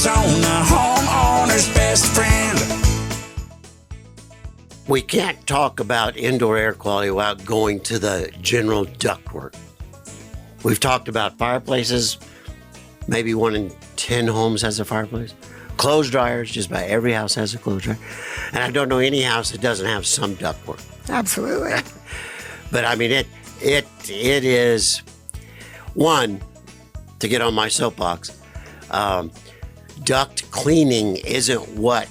Ducts on the homeowner's best friend. We can't talk about indoor air quality without going to the general ductwork. We've talked about fireplaces. Maybe 1 in 10 homes has a fireplace. Clothes dryers, just about every house has a clothes dryer. And I don't know any house that doesn't have some ductwork. Absolutely. But I mean, it is, one, to get on my soapbox, duct cleaning isn't what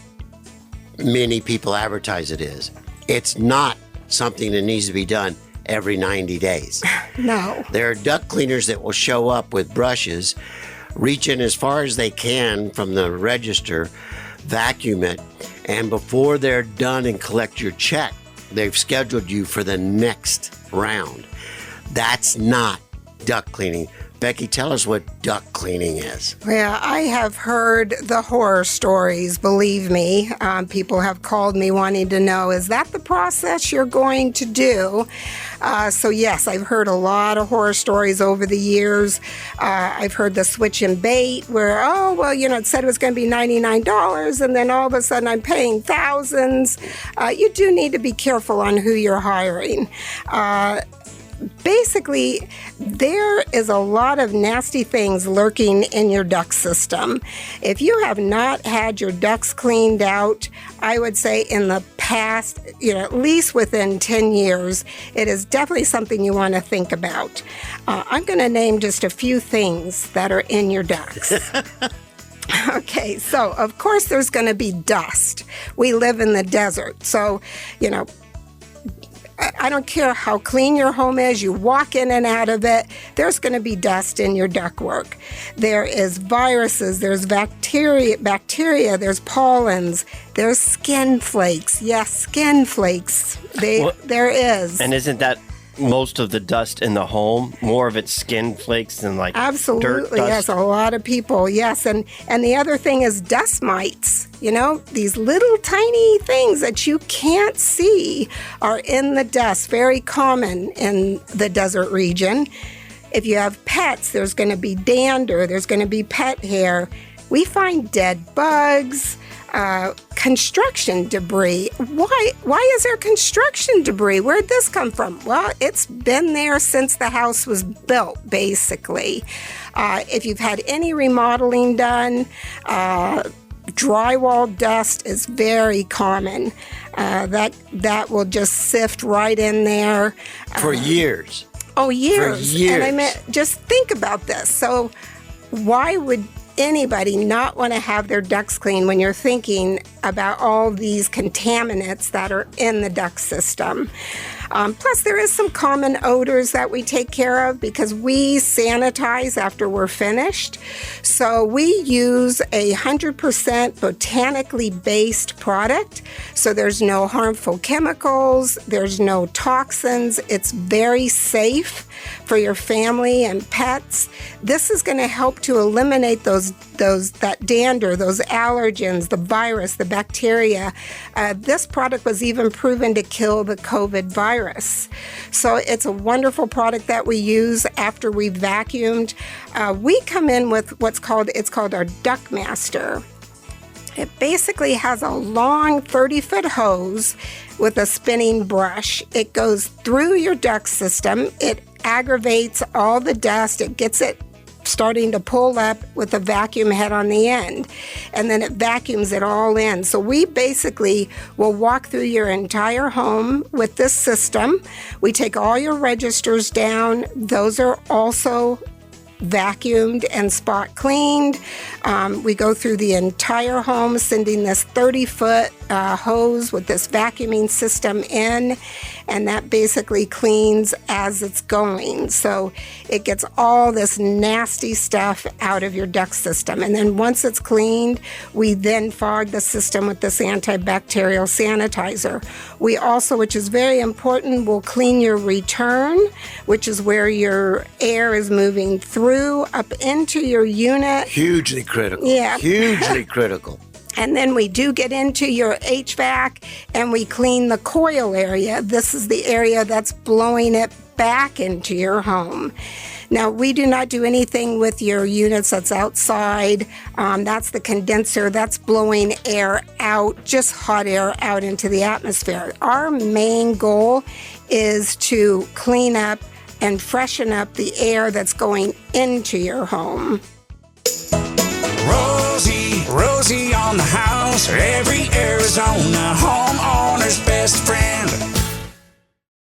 many people advertise it is. It's not something that needs to be done every 90 days. No. There are duct cleaners that will show up with brushes, reach in as far as they can from the register, vacuum it, and before they're done and collect your check, they've scheduled you for the next round. That's not duct cleaning. Becky, tell us what duct cleaning is. Yeah, I have heard the horror stories, believe me. People have called me wanting to know, is that the process you're going to do? So yes, I've heard a lot of horror stories over the years. I've heard the switch and bait where, it said it was going to be $99 and then all of a sudden I'm paying thousands. You do need to be careful on who you're hiring. Basically, there is a lot of nasty things lurking in your duct system. If you have not had your ducts cleaned out, I would say in the past, at least within 10 years, it is definitely something you want to think about. I'm going to name just a few things that are in your ducts. Okay, so of course there's going to be dust. We live in the desert, so, I don't care how clean your home is, you walk in and out of it, there's going to be dust in your ductwork. There is viruses, there's bacteria, there's pollens, there's skin flakes. Yes, skin flakes. There is. And isn't that most of the dust in the home, more of it's skin flakes than like absolutely, dirt dust? Yes, a lot of people, yes. And the other thing is dust mites. These little tiny things that you can't see are in the dust, very common in the desert region. If you have pets, there's going to be dander, there's going to be pet hair. We find dead bugs, construction debris. Why is there construction debris? Where'd this come from? Well, it's been there since the house was built, basically. If you've had any remodeling done, drywall dust is very common. That will just sift right in there. For years. Oh, years. For years. And just think about this. So why would anybody not want to have their ducts clean when you're thinking about all these contaminants that are in the duct system? Plus, there is some common odors that we take care of because we sanitize after we're finished. So we use 100% botanically based product. So there's no harmful chemicals, there's no toxins. It's very safe for your family and pets. This is going to help to eliminate that dander, those allergens, the virus, the bacteria. This product was even proven to kill the COVID virus. So it's a wonderful product that we use after we've vacuumed. We come in with it's called our Duct Master. It basically has a long 30-foot hose with a spinning brush. It goes through your duct system. It aggravates all the dust. It gets it starting to pull up with a vacuum head on the end, and then it vacuums it all in. So we basically will walk through your entire home with this system. We take all your registers down. Those are also vacuumed and spot cleaned. We go through the entire home, sending this 30-foot hose with this vacuuming system in, and that basically cleans as it's going. So it gets all this nasty stuff out of your duct system. And then once it's cleaned, we then fog the system with this antibacterial sanitizer. We also, which is very important, will clean your return, which is where your air is moving through up into your unit. Hugely critical. Yeah. Hugely critical. And then we do get into your HVAC and we clean the coil area. This is the area that's blowing it back into your home. Now, we do not do anything with your units that's outside. That's the condenser. That's blowing air out, just hot air out into the atmosphere. Our main goal is to clean up and freshen up the air that's going into your home. Rosie on the house, every Arizona homeowner's best friend.